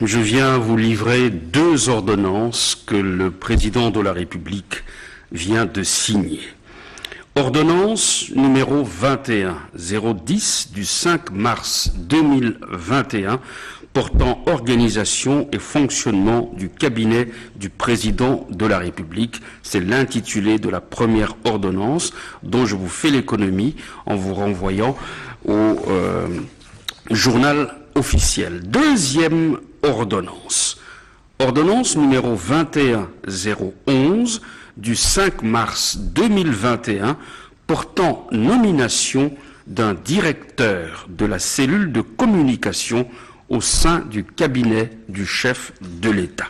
Je viens vous livrer deux ordonnances que le président de la République vient de signer. Ordonnance numéro 21-010 du 5 mars 2021 portant organisation et fonctionnement du cabinet du président de la République. C'est l'intitulé de la première ordonnance dont je vous fais l'économie en vous renvoyant au journal officiel. Deuxième ordonnance. Ordonnance numéro 21-011 du 5 mars 2021 portant nomination d'un directeur de la cellule de communication au sein du cabinet du chef de l'État.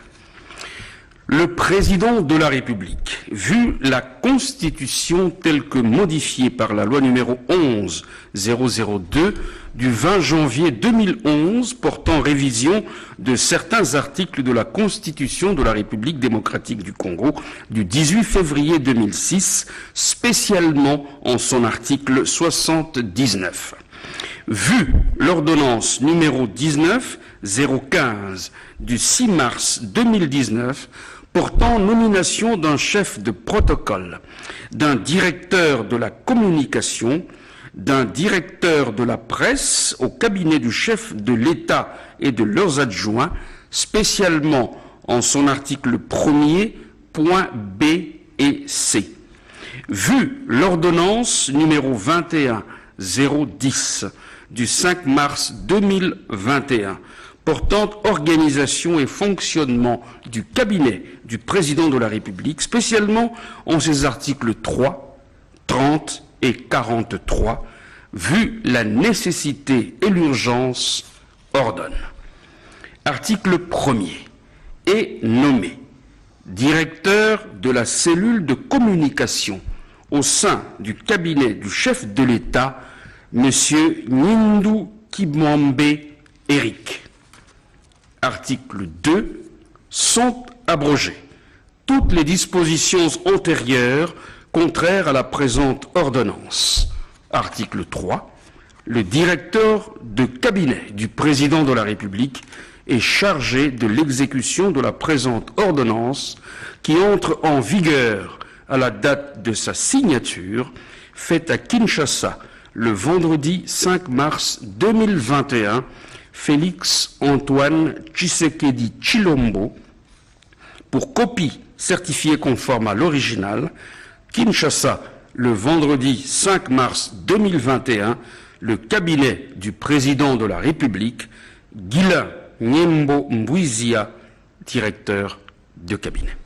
Le président de la République, vu la Constitution telle que modifiée par la loi numéro 11-002 du 20 janvier 2011 portant révision de certains articles de la Constitution de la République démocratique du Congo du 18 février 2006, spécialement en son article 79. Vu l'ordonnance numéro 19-015 du 6 mars 2019 portant nomination d'un chef de protocole, d'un directeur de la communication, d'un directeur de la presse au cabinet du chef de l'État et de leurs adjoints, spécialement en son article 1er, points B et C. Vu l'ordonnance numéro 21-010 du 5 mars 2021 portant organisation et fonctionnement du cabinet du président de la République, spécialement en ses articles 3, 30 et 43, vu la nécessité et l'urgence, ordonne. Article 1er. Est nommé directeur de la cellule de communication au sein du cabinet du chef de l'État, M. Nyindu Kibwambe Eric. Article 2. Sont abrogées toutes les dispositions antérieures contraires à la présente ordonnance. Article 3. Le directeur de cabinet du président de la République est chargé de l'exécution de la présente ordonnance qui entre en vigueur à la date de sa signature, faite à Kinshasa le vendredi 5 mars 2021, Félix Antoine Tshisekedi Tshilombo, pour copie certifiée conforme à l'original, Kinshasa, le vendredi 5 mars 2021, le cabinet du président de la République, Guilain Nyembo Mbouizia, directeur de cabinet.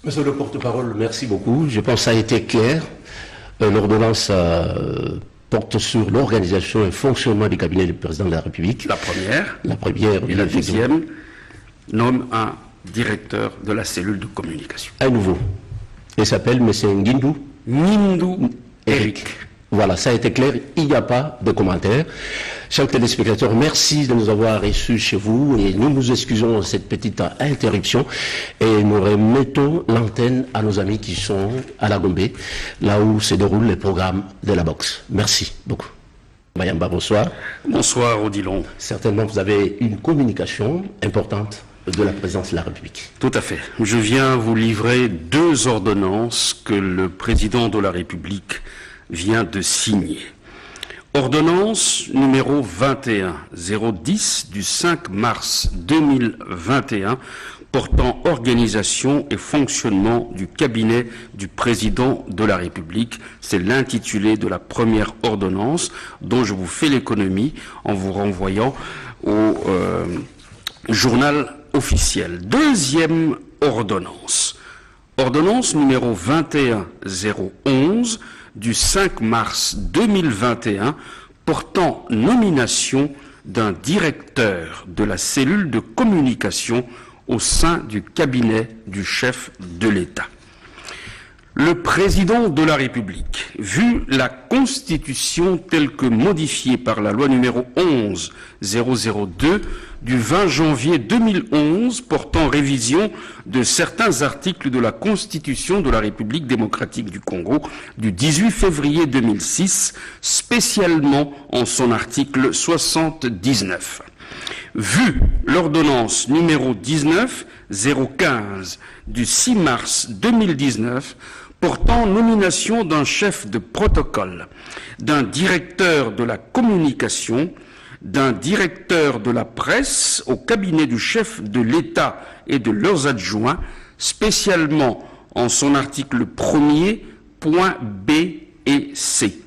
Monsieur le porte-parole, merci beaucoup. Je pense que ça a été clair. L'ordonnance porte sur l'organisation et le fonctionnement du cabinet du président de la République. La première. Et la deuxième nomme un directeur de la cellule de communication. À nouveau. Il s'appelle M. Nyindu Eric. Voilà, ça a été clair, il n'y a pas de commentaires. Chers téléspectateurs, merci de nous avoir reçus chez vous et nous nous excusons de cette petite interruption et nous remettons l'antenne à nos amis qui sont à la Gombe, là où se déroulent les programmes de la boxe. Merci beaucoup. Mayamba, bonsoir. Bonsoir, Odilon. Certainement, vous avez une communication importante de la présidence de la République. Tout à fait. Je viens vous livrer deux ordonnances que le président de la République vient de signer. Ordonnance numéro 21-010 du 5 mars 2021 portant organisation et fonctionnement du cabinet du président de la République. C'est l'intitulé de la première ordonnance dont je vous fais l'économie en vous renvoyant au journal officiel. Deuxième ordonnance. Ordonnance numéro 21-011 du 5 mars 2021 portant nomination d'un directeur de la cellule de communication au sein du cabinet du chef de l'État. Le président de la République, vu la Constitution telle que modifiée par la loi numéro 11-002 du 20 janvier 2011 portant révision de certains articles de la Constitution de la République démocratique du Congo du 18 février 2006, spécialement en son article 79. Vu l'ordonnance numéro 19-015 du 6 mars 2019 portant nomination d'un chef de protocole, d'un directeur de la communication, d'un directeur de la presse au cabinet du chef de l'État et de leurs adjoints, spécialement en son article 1er, points B et C.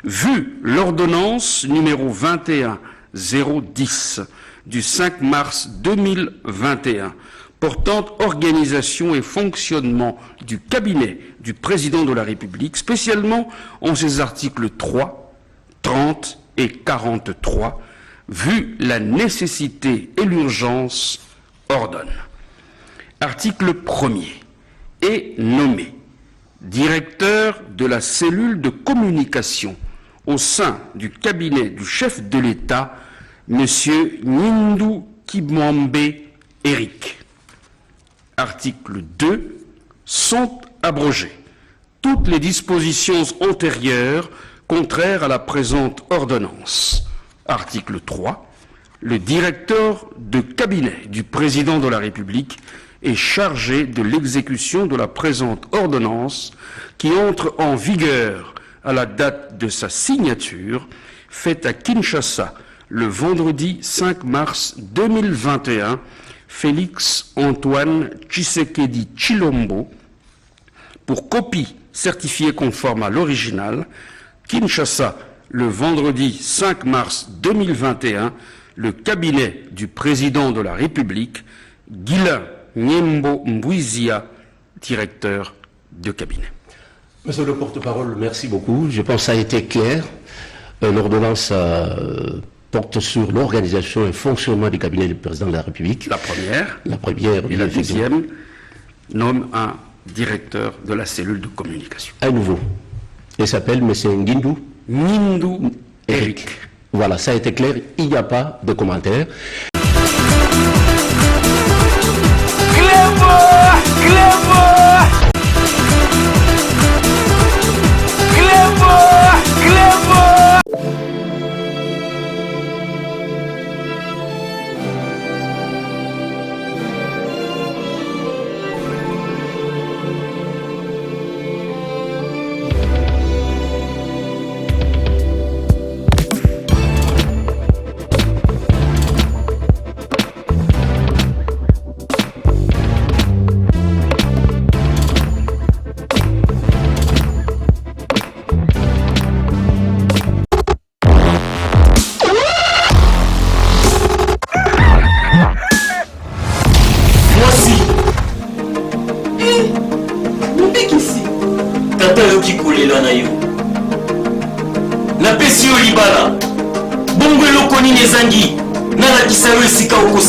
Vu l'ordonnance numéro 21-010 du 5 mars 2021 portant organisation et fonctionnement du cabinet du président de la République, spécialement en ses articles 3, 30 et 43, vu la nécessité et l'urgence, ordonne. Article 1er. Est nommé directeur de la cellule de communication au sein du cabinet du chef de l'État, M. Nyindu Kibwambe Eric. Article 2. Sont abrogées toutes les dispositions antérieures contraires à la présente ordonnance. Article 3. Le directeur de cabinet du président de la République est chargé de l'exécution de la présente ordonnance qui entre en vigueur à la date de sa signature, faite à Kinshasa le vendredi 5 mars 2021, Félix Antoine Tshisekedi Tshilombo, pour copie certifiée conforme à l'original, Kinshasa le vendredi 5 mars 2021, le cabinet du président de la République, Guilain Nyembo Mbouizia, directeur de cabinet. Monsieur le porte-parole, merci beaucoup. Je pense que ça a été clair. L'ordonnance porte sur l'organisation et le fonctionnement du cabinet du président de la République. La première. Et la deuxième nomme un directeur de la cellule de communication. À nouveau. Il s'appelle M. Nyindu Eric. Voilà, ça a été clair. Il n'y a pas de commentaires.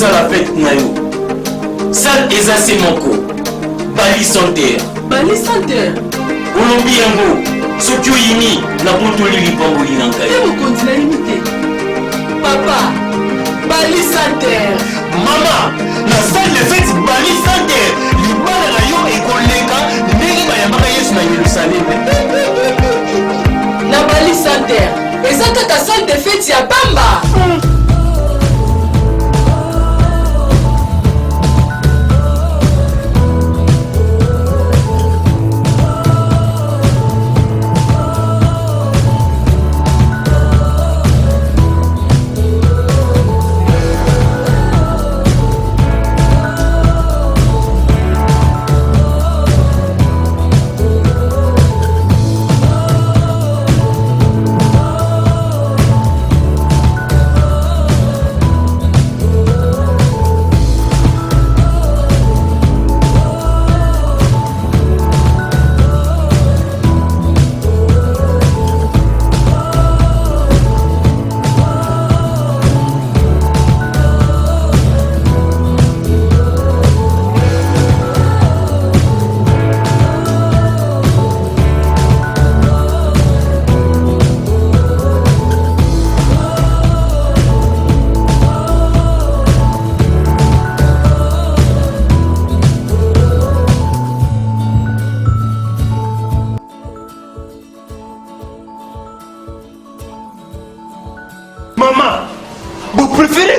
La fête nayo sal eza se moko bali santer olombi yango soki oyini na botoli lipamboli na ngai mokonzi nayini te papa bali santer mama na sal de fete bali santer libala na yo ekoleka ndenge bayambaka yesu na yerusaleme na bali santer eza kaka sal de fete ya pamba.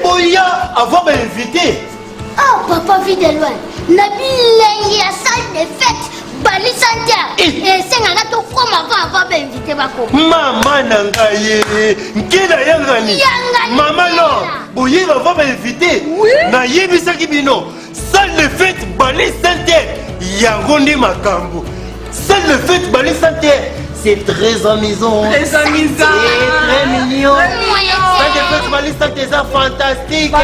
boya avoir invité. Oh, papa, vit de loin. Nabi Lengi a salle de fête. Bali Santia. Et c'est un gâteau comme avant invité Bako. Maman Nangaye. Nkena Yangani. Maman non. Boye va avoir invité. Oui. Na yebi sakibino. Salle de fête Bali Santia. Yangondi Makambo. Salle de fête Bali Santia. C'est très amusant. Très amusant. C'est très mignon. Salle de fête Bali Santia, c'est fantastique.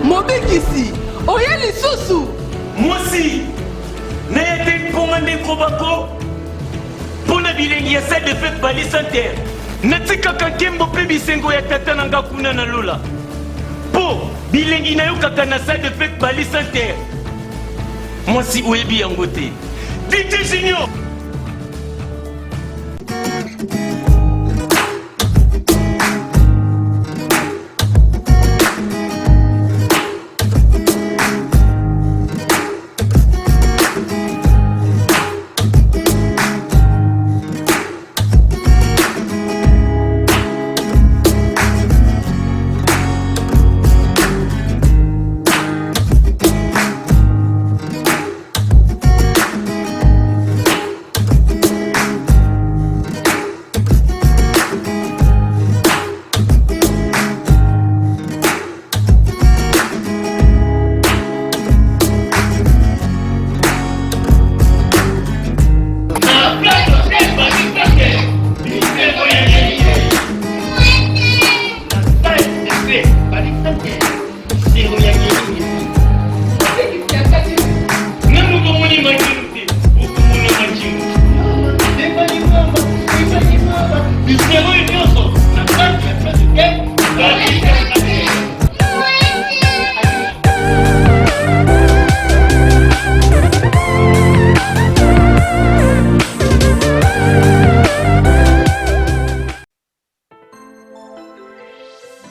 Mobekisi, oya lisusu. Moi aussi, n'ayez pas de Kobako pour la bilingue, ya salle de fête Bali Santerre. Natika kakembo pe bisengo ya tata nanga kuna na lola. Po bilingue na yo kaka na salle de fête Bali Santerre. Moi si oyebi yango te. DJ Junior.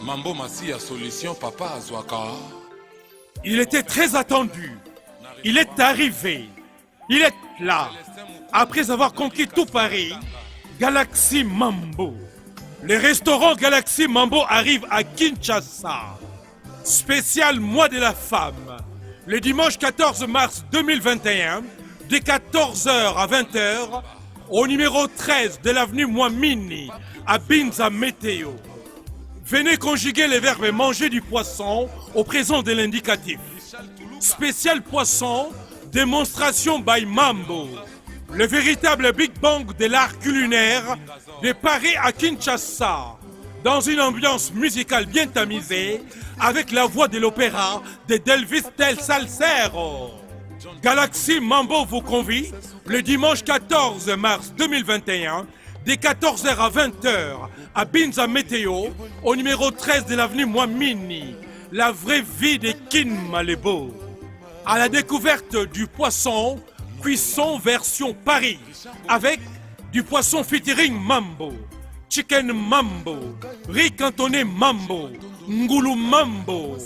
Mambo Massi à solution Papa Azwaka. Il était très attendu. Il est arrivé. Il est là. Après avoir conquis tout Paris, Galaxy Mambo. Le restaurant Galaxy Mambo arrive à Kinshasa. Spécial mois de la femme. Le dimanche 14 mars 2021, de 14h à 20h, au numéro 13 de l'avenue Mouamini, à Binza Météo. Venez conjuguer les verbes manger du poisson au présent de l'indicatif. Spécial poisson, démonstration by Mambo. Le véritable Big Bang de l'art culinaire de Paris à Kinshasa. Dans une ambiance musicale bien tamisée, avec la voix de l'opéra de Delvis Del Salsero. Galaxy Mambo vous convie le dimanche 14 mars 2021 de 14h à 20h à Binza Météo au numéro 13 de l'avenue Mouamini, la vraie vie de Kin Malebo. À la découverte du poisson, cuisson version Paris, avec du poisson featuring Mambo, chicken Mambo, riz cantonné Mambo, Ngulu Mambo,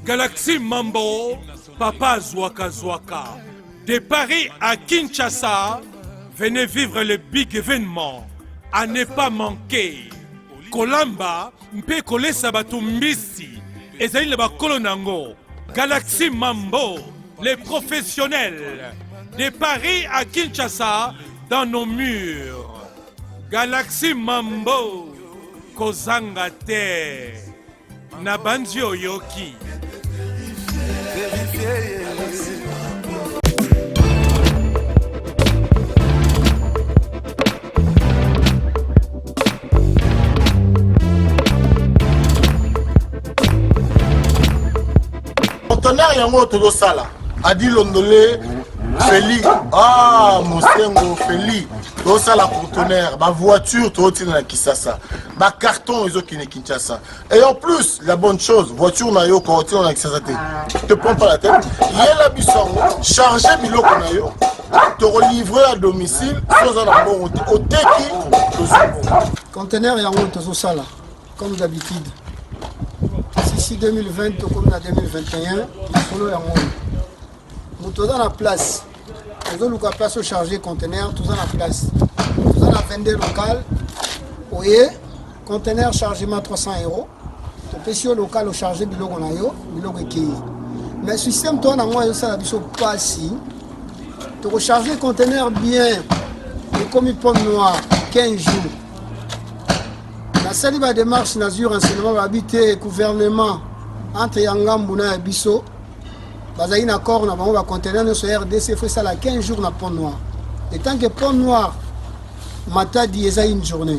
Galaxy Mambo, Papa Zwaka Zwaka. De Paris à Kinshasa, venez vivre le big événement, à ne pas manquer. Kolamba, mpe kolesa bato mbisi, ezali le bakolo nango. Galaxy Mambo, les professionnels. De Paris à Kinshasa, dans nos murs. Galaxy Mambo, kozanga te, nabanzi oyoki. Conteneur yango tozosala adi londole Feli Mosengo Feli tozosala conteneur ba voiture tozotina na Kisasa ba carton ezokine Kinshasa et en plus la bonne chose voiture na yo kotina na Kisasa te prends pas la tête yela bisongo charger biloko na yo te relivrer à domicile sans un bon oteki tozongo conteneur yango tozosala comme d'habitude. Si 2020 comme en 2021, nous avons dans la place. Nous avons la place au chargé conteneur, tout dans la place. Nous avons la vendeur locale, Oye, conteneur chargement 300 €. Tu peux local au charger biloko na yo, biloko qui. Mais système toi na moi ça la biso pas si. Tu recharger conteneur bien et comme une pomme noire 15 jours. La seule démarche nazur enseignement va habiter gouvernement entre Yangambu na biso. Bazali na accord na bango ba conteneur sur RDC fait ça la 15 jours na pomme noire. Et tant que pomme noire matadi eza une journée.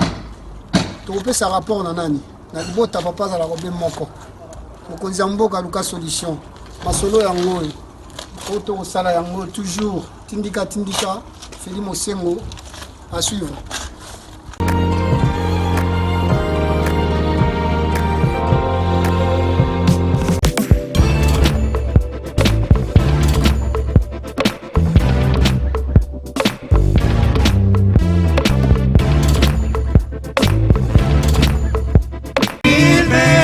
Tu peux ça rapport na nani. Na bota papa za la robe moko. Mokonzi mboka luka solution. Masolo yango. Auto sala yango toujours tindika Feli Mosengo à suivre. Il me